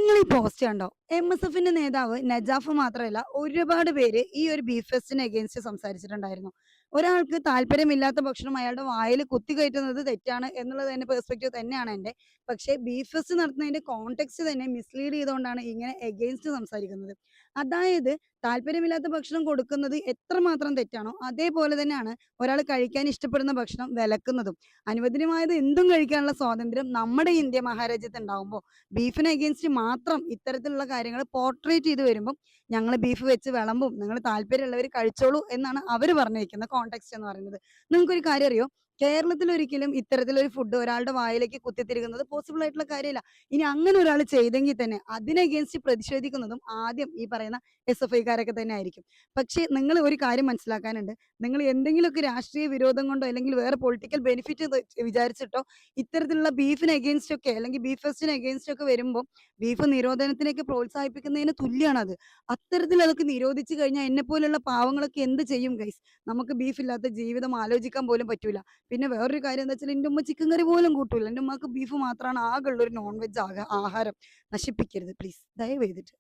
നിങ്ങൾ ഈ പോസ്റ്റ് കണ്ടോ? എംഎസ്എഫിന്റെ നേതാവ് നജാഫ് മാത്രമല്ല ഒരുപാട് പേര് ഈ ഒരു ബീഫ് ഫെസ്റ്റിന് എഗെയിൻസ്റ്റ് സംസാരിച്ചിട്ടുണ്ടായിരുന്നു. ഒരാൾക്ക് താല്പര്യമില്ലാത്ത ഭക്ഷണം അയാളുടെ വായിൽ കുത്തിക്കയറ്റുന്നത് തെറ്റാണ് എന്നുള്ളത് എന്റെ പെർസ്പെക്റ്റീവ് തന്നെയാണ് എന്റെ. പക്ഷേ ബീഫ് ഫെസ്റ്റ് നടത്തുന്നതിന്റെ കോണ്ടെക്സ്റ്റ് തന്നെ മിസ്ലീഡ് ചെയ്തുകൊണ്ടാണ് ഇങ്ങനെ എഗെയിൻസ്റ്റ് സംസാരിക്കുന്നത്. അതായത് താല്പര്യമില്ലാത്ത ഭക്ഷണം കൊടുക്കുന്നത് എത്രമാത്രം തെറ്റാണോ അതേപോലെ തന്നെയാണ് ഒരാൾ കഴിക്കാൻ ഇഷ്ടപ്പെടുന്ന ഭക്ഷണം വിലക്കുന്നതും. അനുവദനീയമായത് എന്തും കഴിക്കാനുള്ള സ്വാതന്ത്ര്യം നമ്മുടെ ഇന്ത്യ മഹാരാജ്യത്ത് ഉണ്ടാവുമ്പോൾ ബീഫിന് അഗെയിൻസ്റ്റ് മാത്രം ഇത്തരത്തിലുള്ള കാര്യങ്ങൾ പോർട്രേറ്റ് ചെയ്ത് വരുമ്പം ഞങ്ങൾ ബീഫ് വെച്ച് വിളമ്പും, നിങ്ങൾ താല്പര്യമുള്ളവർ കഴിച്ചോളൂ എന്നാണ് അവർ പറഞ്ഞിരിക്കുന്ന കോണ്ടെക്സ്റ്റ് എന്ന് പറയുന്നത്. നിങ്ങൾക്കൊരു കാര്യം അറിയോ? കേരളത്തിൽ ഒരിക്കലും ഇത്തരത്തിലൊരു ഫുഡ് ഒരാളുടെ വായിലേക്ക് കുത്തിത്തിരിക്കുന്നത് പോസിബിൾ ആയിട്ടുള്ള കാര്യമില്ല. ഇനി അങ്ങനെ ഒരാൾ ചെയ്തെങ്കിൽ തന്നെ അതിന് അഗെയിൻസ്റ്റ് പ്രതിഷേധിക്കുന്നതും ആദ്യം ഈ പറയുന്ന എസ് എഫ് ഐക്കാരൊക്കെ തന്നെ ആയിരിക്കും. പക്ഷേ നിങ്ങൾ ഒരു കാര്യം മനസ്സിലാക്കാനുണ്ട്. നിങ്ങൾ എന്തെങ്കിലുമൊക്കെ രാഷ്ട്രീയ വിരോധം കൊണ്ടോ അല്ലെങ്കിൽ വേറെ പൊളിറ്റിക്കൽ ബെനിഫിറ്റ് വിചാരിച്ചിട്ടോ ഇത്തരത്തിലുള്ള ബീഫിന് അഗെയിൻസ്റ്റ് ഒക്കെ അല്ലെങ്കിൽ ബീഫ് ഫെസ്റ്റിന് അഗെയിൻസ്റ്റ് ഒക്കെ വരുമ്പോൾ ബീഫ് നിരോധനത്തിനൊക്കെ പ്രോത്സാഹിപ്പിക്കുന്നതിന് തുല്യമാണത്. അത്തരത്തിൽ അതൊക്കെ നിരോധിച്ചു കഴിഞ്ഞാൽ എന്നെ പോലുള്ള പാവങ്ങളൊക്കെ എന്ത് ചെയ്യും ഗൈസ്? നമുക്ക് ബീഫ് ഇല്ലാത്ത ജീവിതം ആലോചിക്കാൻ പോലും പറ്റൂല. പിന്നെ വേറൊരു കാര്യം എന്താ വെച്ചാൽ എൻ്റെ ഉമ്മ ചിക്കൻ കറി പോലും കൂട്ടൂല. എൻ്റെ ഉമ്മക്ക് ബീഫ് മാത്രമാണ് ആകെ ഉള്ള ഒരു നോൺ വെജ് ആഹാരം. നശിപ്പിക്കരുത് പ്ലീസ്, ദയവ് ചെയ്തിട്ട്.